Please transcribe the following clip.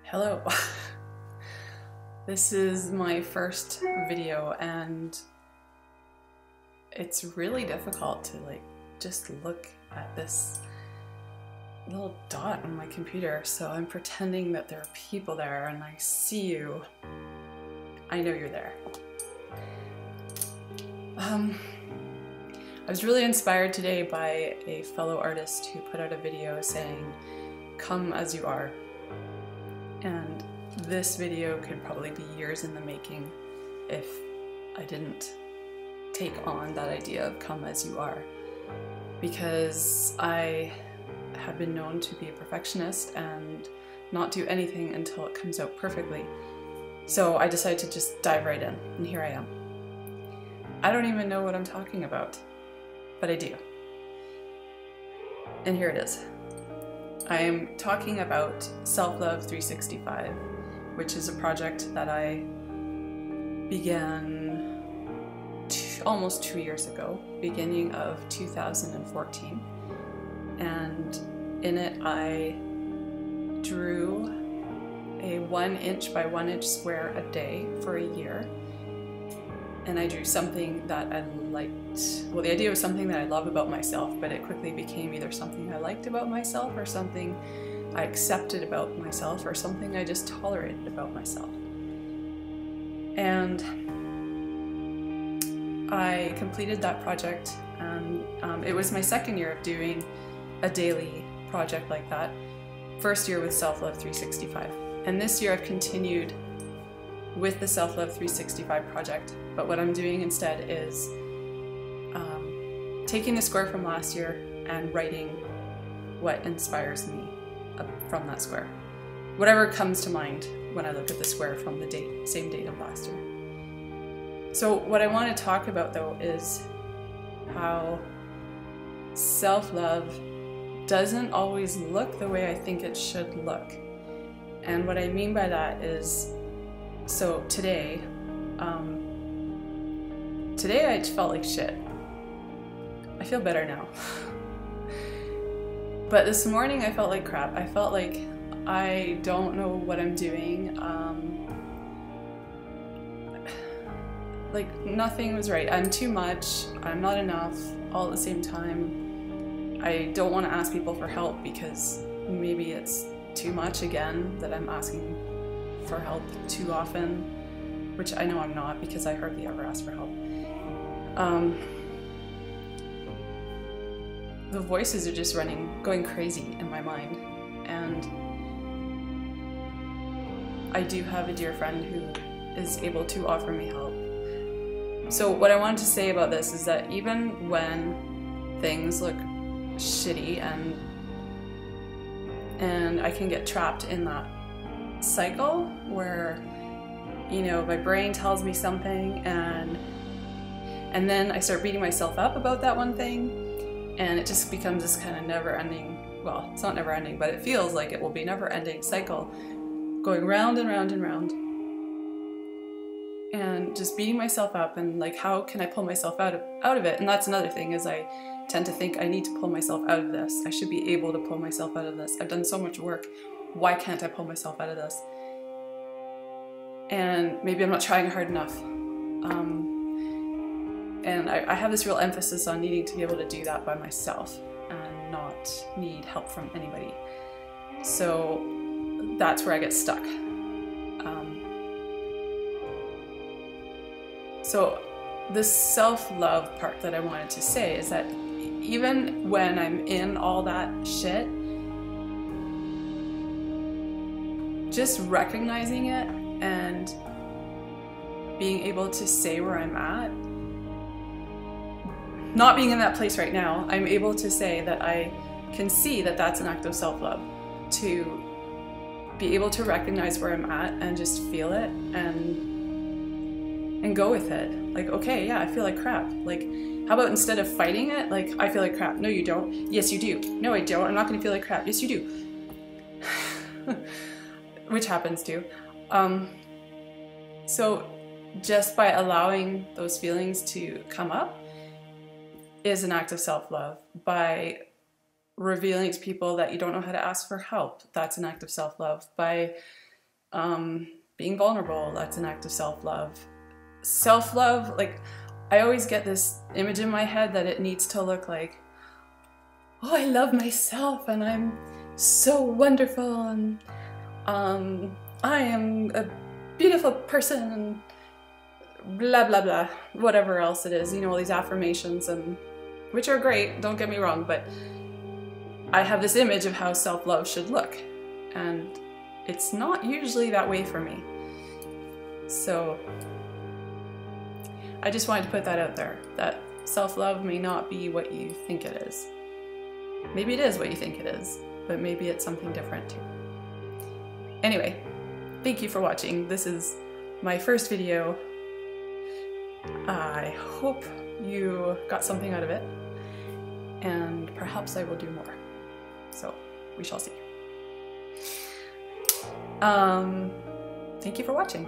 Hello. This is my first video and it's really difficult to just look at this little dot on my computer. So I'm pretending that there are people there and I see you. I know you're there. I was really inspired today by a fellow artist who put out a video saying, "Come as you are." And this video could probably be years in the making if I didn't take on that idea of come as you are. Because I have been known to be a perfectionist and not do anything until it comes out perfectly. So I decided to just dive right in, and here I am. I don't even know what I'm talking about, but I do. And here it is. I am talking about SelfLove365, which is a project that I began almost 2 years ago, beginning of 2014. And in it I drew a 1 inch by 1 inch square a day for a year. And I drew something that I liked. Well, the idea was something that I love about myself, but it quickly became either something I liked about myself or something I accepted about myself or something I just tolerated about myself. And I completed that project, and it was my second year of doing a daily project like that. First year with SelfLove365. And this year I've continued with the SelfLove365 project, but what I'm doing instead is taking the square from last year and writing what inspires me from that square. Whatever comes to mind when I look at the square from the same date of last year. So what I want to talk about though is how self-love doesn't always look the way I think it should look. And what I mean by that is, so today I just felt like shit. I feel better now. But this morning I felt like crap. I felt like I don't know what I'm doing. Like nothing was right. I'm too much. I'm not enough all at the same time. I don't want to ask people for help because maybe it's too much again that I'm asking for help too often, which I know I'm not because I hardly ever ask for help. The voices are just going crazy in my mind, and I do have a dear friend who is able to offer me help. So what I wanted to say about this is that even when things look shitty and I can get trapped in that cycle where, you know, my brain tells me something and then I start beating myself up about that one thing, and it just becomes this kind of never-ending, well, it's not never-ending, but it feels like it will be never-ending cycle going round and round and round, and just beating myself up and like, how can I pull myself out of it? And that's another thing, is I tend to think I need to pull myself out of this. I should be able to pull myself out of this. I've done so much work. Why can't I pull myself out of this? And maybe I'm not trying hard enough. And I have this real emphasis on needing to be able to do that by myself and not need help from anybody. So that's where I get stuck. So the self-love part that I wanted to say is that even when I'm in all that shit, just recognizing it and being able to say where I'm at, not being in that place right now, I'm able to say that I can see that that's an act of self-love, to be able to recognize where I'm at and just feel it and go with it. Like, okay, yeah, I feel like crap. Like, how about instead of fighting it, like, I feel like crap. No, you don't. Yes, you do. No, I don't. I'm not going to feel like crap. Yes, you do. Which happens too. So just by allowing those feelings to come up is an act of self-love. By revealing to people that you don't know how to ask for help, that's an act of self-love. By Being vulnerable, that's an act of self-love. Self-love, like, I always get this image in my head that it needs to look like, oh, I love myself and I'm so wonderful and I am a beautiful person and blah blah blah, whatever else it is, you know, all these affirmations, and which are great, don't get me wrong, but I have this image of how self-love should look, and it's not usually that way for me. So I just wanted to put that out there, that self-love may not be what you think it is. Maybe it is what you think it is, but maybe it's something different too. Anyway, thank you for watching. This is my first video. I hope you got something out of it, and perhaps I will do more. So we shall see. Thank you for watching.